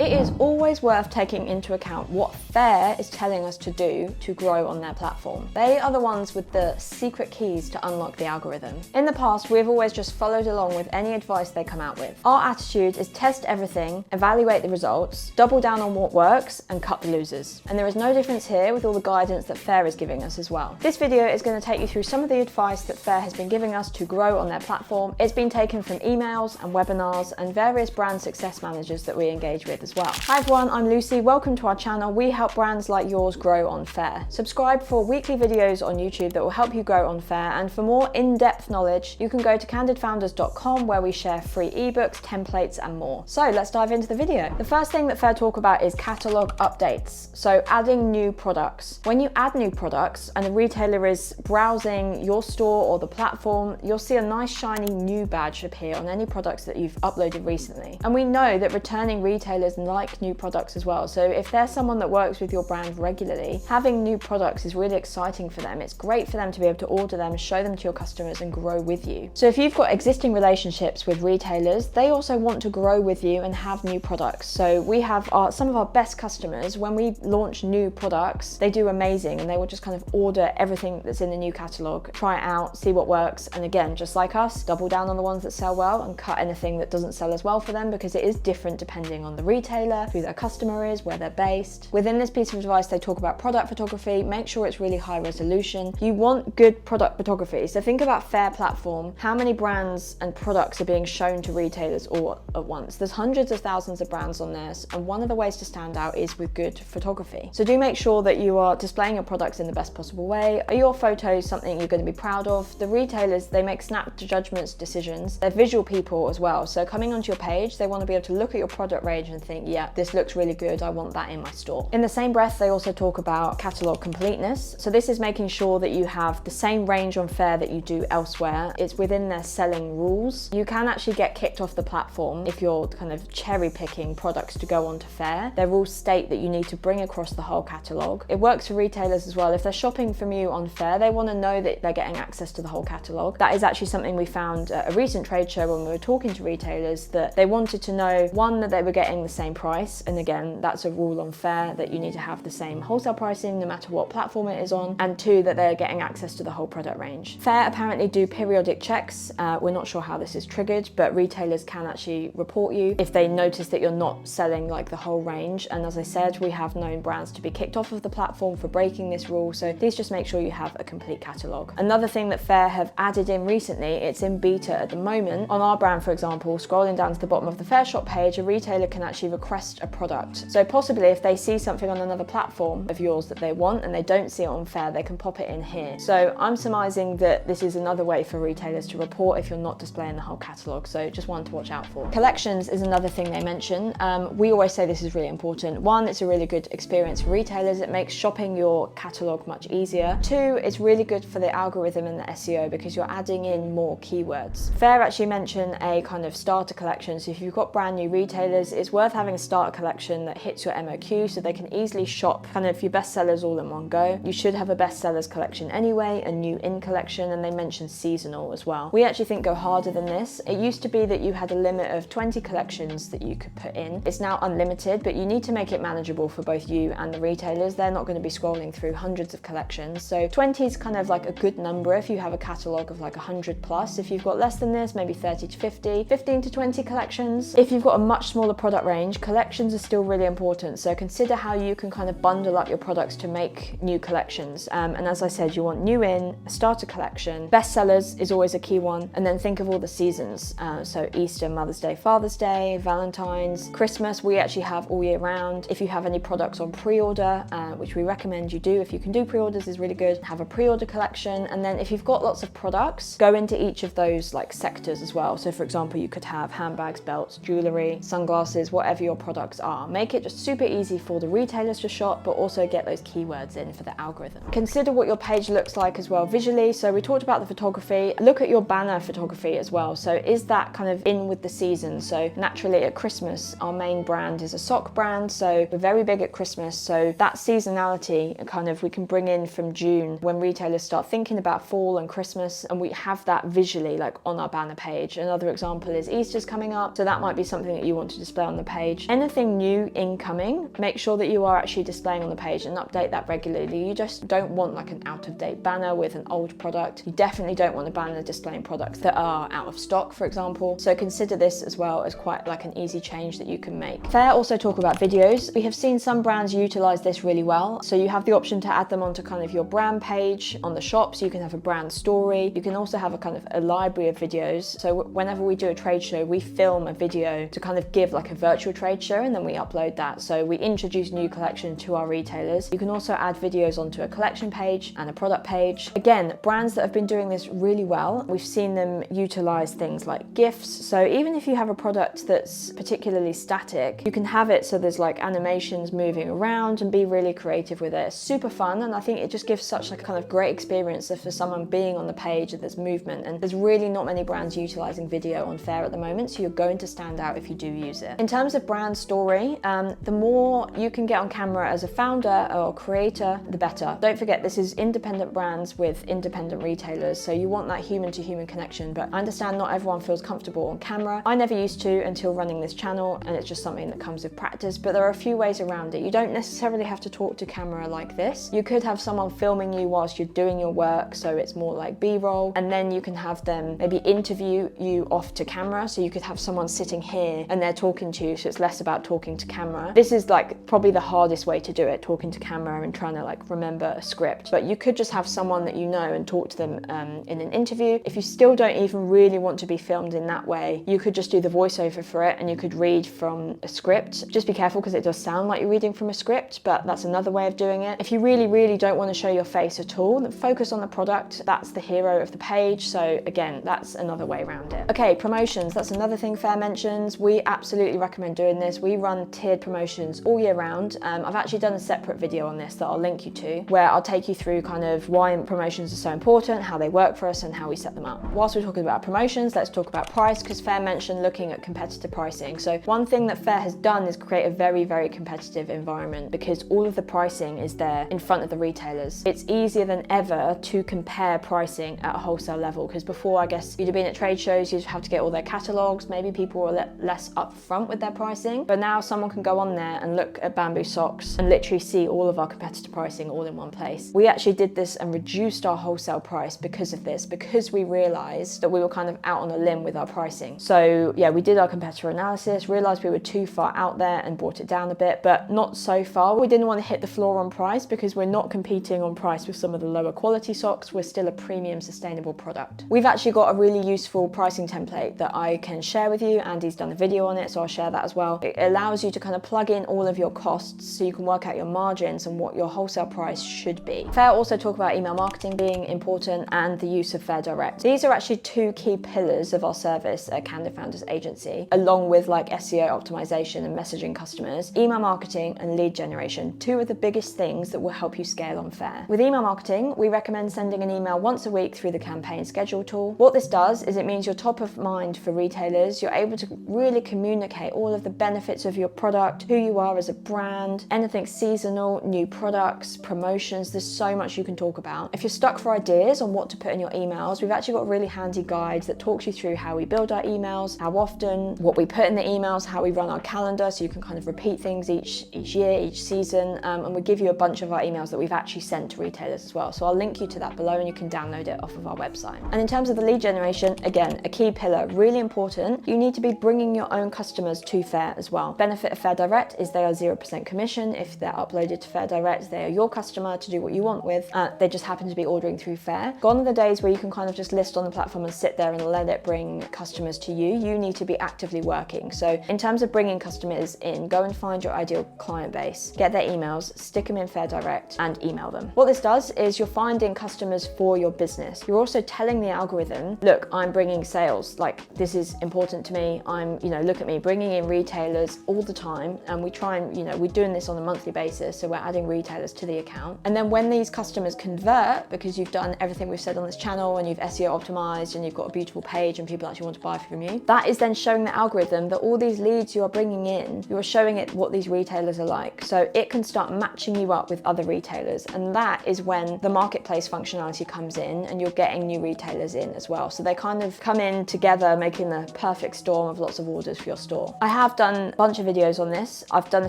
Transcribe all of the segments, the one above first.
It is always worth taking into account what Faire is telling us to do to grow on their platform. They are the ones with the secret keys to unlock the algorithm. In the past, we've always just followed along with any advice they come out with. Our attitude is test everything, evaluate the results, double down on what works, and cut the losers. And there is no difference here with all the guidance that Faire is giving us as well. This video is going to take you through some of the advice that Faire has been giving us to grow on their platform. It's been taken from emails and webinars and various brand success managers that we engage with as well. Hi everyone, I'm Lucy. Welcome to our channel. We help brands like yours grow on Faire. Subscribe for weekly videos on YouTube that will help you grow on Faire, and for more in-depth knowledge, you can go to candidfounders.com where we share free ebooks, templates, and more. So let's dive into the video. The first thing that Faire talk about is Catalogue Updates. So adding new products. When you add new products and a retailer is browsing your store or the platform, you'll see a nice shiny new badge appear on any products that you've uploaded recently. And we know that returning retailers like new products as well. So if there's someone that works with your brand regularly, having new products is really exciting for them. It's great for them to be able to order them, show them to your customers, and grow with you. So if you've got existing relationships with retailers, they also want to grow with you and have new products. So we have some of our best customers, when we launch new products, they do amazing, and they will just kind of order everything that's in the new catalogue, try it out, see what works, and again, just like us, double down on the ones that sell well and cut anything that doesn't sell as well for them, because it is different depending on the retailer, who their customer is, where they're based. Within this piece of advice, they talk about product photography. Make sure it's really high resolution. You want good product photography. So think about Faire platform. How many brands and products are being shown to retailers all at once? There's hundreds of thousands of brands on there, and one of the ways to stand out is with good photography. So do make sure that you are displaying your products in the best possible way. Are your photos something you're going to be proud of? The retailers, they make snap judgments, decisions. They're visual people as well. So coming onto your page, they want to be able to look at your product range and think, yeah, this looks really good, I want that in my store. In the same breath, they also talk about Catalogue Completeness. So this is making sure that you have the same range on Faire that you do elsewhere. It's within their selling rules. You can actually get kicked off the platform if you're kind of cherry picking products to go onto Faire. Their rules state that you need to bring across the whole catalogue. It works for retailers as well. If they're shopping from you on Faire, they want to know that they're getting access to the whole catalogue. That is actually something we found at a recent trade show when we were talking to retailers, that they wanted to know, one, that they were getting the same price, and again, that's a rule on Faire that you need to have the same wholesale pricing no matter what platform it is on, and two, that they're getting access to the whole product range. Faire apparently do periodic checks. We're not sure how this is triggered, but retailers can actually report you if they notice that you're not selling like the whole range. And as I said, we have known brands to be kicked off of the platform for breaking this rule, so please just make sure you have a complete catalogue. Another thing that Faire have added in recently, it's in beta at the moment. On our brand, for example, scrolling down to the bottom of the Faire shop page, a retailer can actually request a product. So possibly if they see something on another platform of yours that they want and they don't see it on Faire, they can pop it in here. So I'm surmising that this is another way for retailers to report if you're not displaying the whole catalogue, so just one to watch out for. Collections is another thing they mention. We always say this is really important. One, it's a really good experience for retailers. It makes shopping your catalogue much easier. Two, it's really good for the algorithm and the SEO because you're adding in more keywords. Faire actually mention a kind of starter collection. So if you've got brand new retailers, it's worth having a starter collection that hits your MOQ so they can easily shop kind of your bestsellers all in one go. You should have a bestsellers collection anyway, a new in collection, and they mention seasonal as well. We actually think go harder than this. It used to be that you had a limit of 20 collections that you could put in. It's now unlimited, but you need to make it manageable for both you and the retailers. They're not going to be scrolling through hundreds of collections. So 20 is kind of like a good number if you have a catalogue of like 100 plus. If you've got less than this, maybe 30 to 50, 15 to 20 collections. If you've got a much smaller product range, collections are still really important. So consider how you can kind of bundle up your products to make new collections. And as I said, you want new in, a starter collection. Bestsellers is always a key one. And then think of all the seasons. So Easter, Mother's Day, Father's Day, Valentine's, Christmas, we actually have all year round. If you have any products on pre-order, which we recommend you do, if you can do pre-orders is really good, have a pre-order collection. And then if you've got lots of products, go into each of those like sectors as well. So for example, you could have handbags, belts, jewelry, sunglasses, whatever your products are. Make it just super easy for the retailers to shop, but also get those keywords in for the algorithm. Consider what your page looks like as well visually. So we talked about the photography. Look at your banner photography as well. So is that kind of in with the season? So naturally at Christmas, our main brand is a sock brand. So we're very big at Christmas. So that seasonality kind of we can bring in from June when retailers start thinking about fall and Christmas, and we have that visually like on our banner page. Another example is Easter's coming up. So that might be something that you want to display on the page. page. Anything new incoming, make sure that you are actually displaying on the page and update that regularly. You just don't want like an out-of-date banner with an old product. You definitely don't want a banner displaying products that are out of stock, for example. So consider this as well as quite like an easy change that you can make. Faire also talk about videos. We have seen some brands utilize this really well. So you have the option to add them onto kind of your brand page on the shop. So you can have a brand story. You can also have a kind of a library of videos. So whenever we do a trade show, we film a video to kind of give like a virtual trade show, and then we upload that. So we introduce new collection to our retailers. You can also add videos onto a collection page and a product page. Again, brands that have been doing this really well, we've seen them utilize things like GIFs. So even if you have a product that's particularly static, you can have it so there's like animations moving around and be really creative with it. It's super fun, and I think it just gives such like a kind of great experience for someone being on the page, and there's movement, and there's really not many brands utilizing video on Faire at the moment, so you're going to stand out if you do use it. In terms of brand story, the more you can get on camera as a founder or creator, the better. Don't forget, this is independent brands with independent retailers, so you want that human-to-human connection, but I understand not everyone feels comfortable on camera. I never used to until running this channel, and it's just something that comes with practice, but there are a few ways around it. You don't necessarily have to talk to camera like this. You could have someone filming you whilst you're doing your work, so it's more like B-roll, and then you can have them maybe interview you off to camera, so you could have someone sitting here and they're talking to you, so it's less about talking to camera. This is like probably the hardest way to do it, talking to camera and trying to like remember a script, but you could just have someone that you know and talk to them in an interview. If you still don't even really want to be filmed in that way, you could just do the voiceover for it and you could read from a script. Just be careful because it does sound like you're reading from a script, but that's another way of doing it. If you really don't want to show your face at all, then focus on the product. That's the hero of the page. So again, that's another way around it. Okay, promotions. That's another thing Faire mentions. We absolutely recommend doing this. We run tiered promotions all year round. I've actually done a separate video on this that I'll link you to, where I'll take you through kind of why promotions are so important, how they work for us, and how we set them up. Whilst we're talking about promotions, let's talk about price, because Faire mentioned looking at competitive pricing. So one thing that Faire has done is create a very competitive environment, because all of the pricing is there in front of the retailers. It's easier than ever to compare pricing at a wholesale level, because before, I guess, you'd have been at trade shows, you'd have to get all their catalogues, maybe people were less upfront with their pricing, but now someone can go on there and look at Bamboo Socks and literally see all of our competitor pricing all in one place. We actually did this and reduced our wholesale price because of this, because we realized that we were kind of out on a limb with our pricing. So yeah, we did our competitor analysis, realized we were too far out there and brought it down a bit, but not so far. We didn't want to hit the floor on price because we're not competing on price with some of the lower quality socks. We're still a premium sustainable product. We've actually got a really useful pricing template that I can share with you. Andy's done a video on it, so I'll share that as well. It allows you to kind of plug in all of your costs so you can work out your margins and what your wholesale price should be. Faire also talk about email marketing being important and the use of Faire Direct. These are actually two key pillars of our service at Candid Founders Agency, along with like SEO optimization and messaging customers. Email marketing and lead generation, two of the biggest things that will help you scale on Faire. With email marketing, we recommend sending an email once a week through the campaign schedule tool. What this does is it means you're top of mind for retailers. You're able to really communicate all of the benefits of your product, who you are as a brand, anything seasonal, new products, promotions. There's so much you can talk about. If you're stuck for ideas on what to put in your emails, we've actually got a really handy guide that talks you through how we build our emails, how often, what we put in the emails, how we run our calendar, so you can kind of repeat things each year, each season, and we give you a bunch of our emails that we've actually sent to retailers as well. So I'll link you to that below and you can download it off of our website. And in terms of the lead generation, again, a key pillar, really important. You need to be bringing your own customers to Faire as well. Benefit of Faire Direct is they are 0% commission. If they're uploaded to Faire Direct, they are your customer to do what you want with. They just happen to be ordering through Faire. Gone are the days where you can kind of just list on the platform and sit there and let it bring customers to you. You need to be actively working. So in terms of bringing customers in, go and find your ideal client base, get their emails, stick them in Faire Direct and email them. What this does is you're finding customers for your business. You're also telling the algorithm, look, I'm bringing sales, like this is important to me. I'm, look at me, bringing in retailers all the time. And we try and, we're doing this on a monthly basis. So we're adding retailers to the account. And then when these customers convert, because you've done everything we've said on this channel and you've SEO optimized and you've got a beautiful page and people actually want to buy from you, that is then showing the algorithm that all these leads you are bringing in, you are showing it what these retailers are like. So it can start matching you up with other retailers. And that is when the marketplace functionality comes in and you're getting new retailers in as well. So they kind of come in together, making the perfect storm of lots of orders for your store. I have have done a bunch of videos on this. I've done a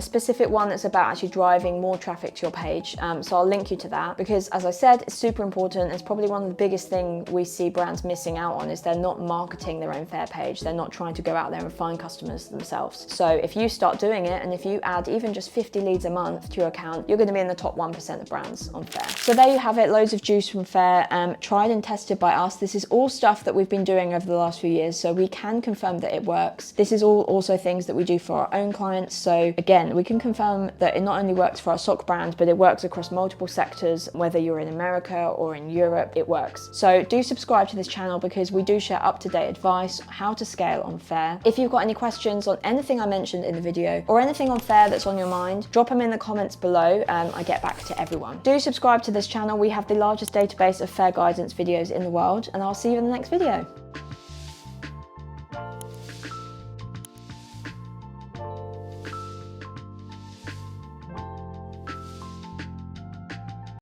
specific one that's about actually driving more traffic to your page. So I'll link you to that because, as I said, it's super important. It's probably one of the biggest things we see brands missing out on is they're not marketing their own Faire page. They're not trying to go out there and find customers themselves. So if you start doing it, and if you add even just 50 leads a month to your account, you're going to be in the top 1% of brands on Faire. So there you have it, loads of juice from Faire, tried and tested by us. This is all stuff that we've been doing over the last few years, so we can confirm that it works. This is all also things that we do for our own clients. So again, we can confirm that it not only works for our sock brand, but it works across multiple sectors, whether you're in America or in Europe, it works. So do subscribe to this channel because we do share up-to-date advice, how to scale on Faire. If you've got any questions on anything I mentioned in the video or anything on Faire that's on your mind, drop them in the comments below. I get back to everyone. Do subscribe to this channel. We have the largest database of Faire guidance videos in the world, and I'll see you in the next video.